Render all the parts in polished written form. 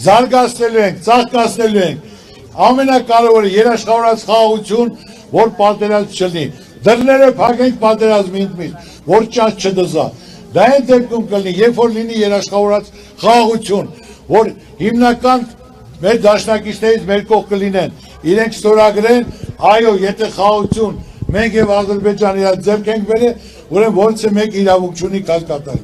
զարգացնելու ենք, ծաղկացնելու ենք։ Ամենակարևորը երաշխավորած խաղաղություն, որ պատերազմ չլինի։ Դռները փակենք պատերազմի ինքնից, որ ճանճ չդզա։ Դա այն դեպքում կլինի, երբ որ լինի երաշխավորած խաղաղություն, որ հիմնական մեր դաշնակիցներից մեր կողք կլինեն, իրենք ստորագրեն, այո, եթե խաղաղություն մենք եւ Ադրբեջանը իրար ձեռք ենք բերել, ուրեմն որից է մեկ իրավունք չունի կասկածել։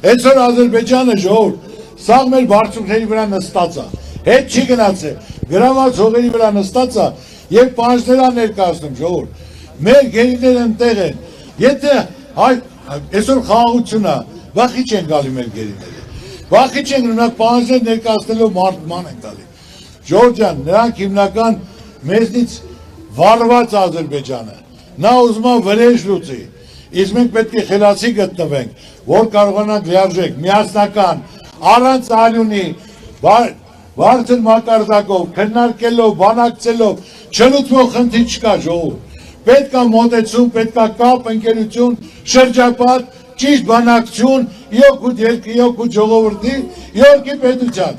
Այսօր Ադրբեջանը ժողովուրդ, սա մեր բարձունքների վրա նստած է, հետ չի գնացել, գրաված հողերի վրա նստած է եւ պահանջներ է ներկայացնում ժողովուրդ։ Մեր գերիները ընտեղ են, եթե այսօր խաղաղություն է, վախի չեն գալի մեր գերիները, վախի չեն գնանք պահանջներ ներկայացնելով մարդման են գալի։ Ժողովուրդ ջան, նրանք հիմնական մեզնից վարված Ադրբեջանը, նա ուզում է վրեժ լուծի, իսկ մենք պետք է խելացի գտնվենք, որ կարողանանք լիարժեք, միասնական, առանց ալյունի, բարձր մակարդակով, քննարկելով, բանակցելով, չլուծվող խնդիր չկա ժողովուրդ։ Պետք է մոտեցում, պետք է կապ, ընկերություն, շրջապատ, ճիշտ բանակցություն, իօգուտ երկրի, իօգուտ ժողովրդի, իօգուտ պետության։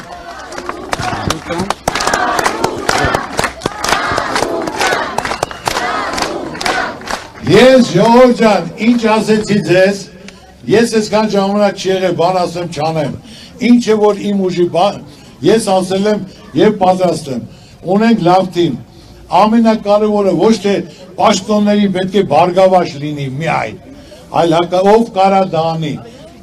Ես ժողովուրդ ջան, ինչ ասեցի ձեզ, ես այսքան ժամանակ չի եղել, բան ասեմ չանեմ, ինչ է որ իմ ուժի բան, ես ասել եմ եւ պատրաստ եմ, ունենք լավ թիմ, ամենակարևորը ոչ թե պաշտոնների պետք է բարգավաճ լինի միայն, այլ ով կարա դա անի,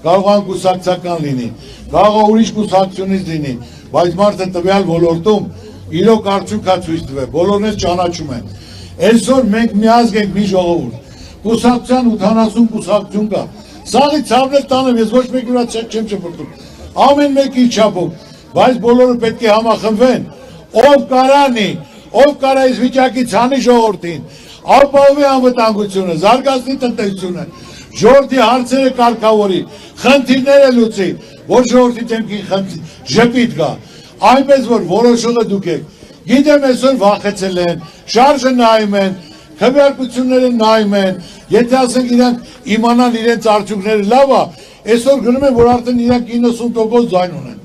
կարող է կուսակցական լինի, կարող է ուրիշ կուսակցությունից լինի, բայց մարդը տվյալ ոլորտում իրոք արդյունք է ցույց տվել, բոլորն էլ ճանաչում են։ Այսօր մենք միազգ ենք մի ժողովուրդ, կուսակցության 80 կուսակցություն կա, սաղի ցավն էլ տանեմ, ես ոչ մեկի վրա չեմ ճպրտում, ամեն մեկի չափով, բայց բոլորը պետք է համախմբվեն, ով կարանի, ով կարա այս վիճակից հանի ժողովրդին, ապահովի անվտանգությունը, զարգացնի տնտեսությունը, ժողովրդի հարցերը կարգավորի, խնդիրները լուծի, որ ժողովրդի դեմքին ժպիտ գա, այնպես որ որոշողը դուք եք։ Գիտեմ այսօր վախեցել են, շարժը նայում են, քվեարկությունները նայում են, եթե ասենք իրանք իմանան իրենց արդյունքները լավ է, այսօր գնում են, որ արդեն իրանք 90% ձայն ունեն,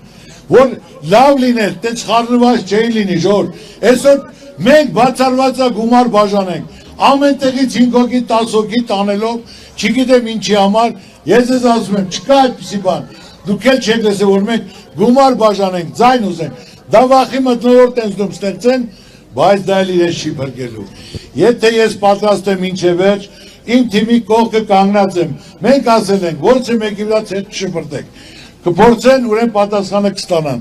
որ լավ լիներ, տենց խառնված չէի լինի ժողովուրդ, այսօր մենք բացառված գումար բաժանենք, ամեն տեղից 5 հոգի, 10 հոգի տանելով, չգիտեմ ինչի համար, ես ես ասում եմ, չկա այդպիսի բան, դուք էլ չեք լսել, որ մենք գումար բաժանենք, ձայն ուզենք, դա վախի մթնոլորտ են զդում ստեղծեն, բայց դա էլ իրենց չի փրկելու։ Եթե ես պատրաստ եմ ինչե վերջ, իմ թիմի կողքը կանգնած եմ, մենք ասել ենք, ոչ է մեկի վրա հետ չշպրտեք, կփորձեն, ուրեմն պատասխանը կստանան,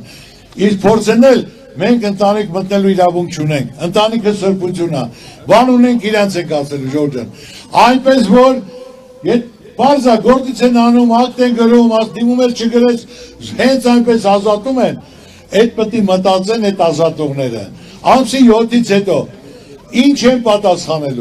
իսկ փորձեն էլ մենք ընտանիք մտնելու իրավունք չունենք, ընտանիքը սրբություն է, բան ունենք իրանց ենք ասելու ժողովուրդ ջան, այնպես որ պարզա գործից են անում, ակտ են գրում, դիմում էլ չգրես, հենց այնպես ազատում են, այդ պետք է մտածեն այդ ազատողները, ամսի 7-ից հետո ինչ են պատասխանելու։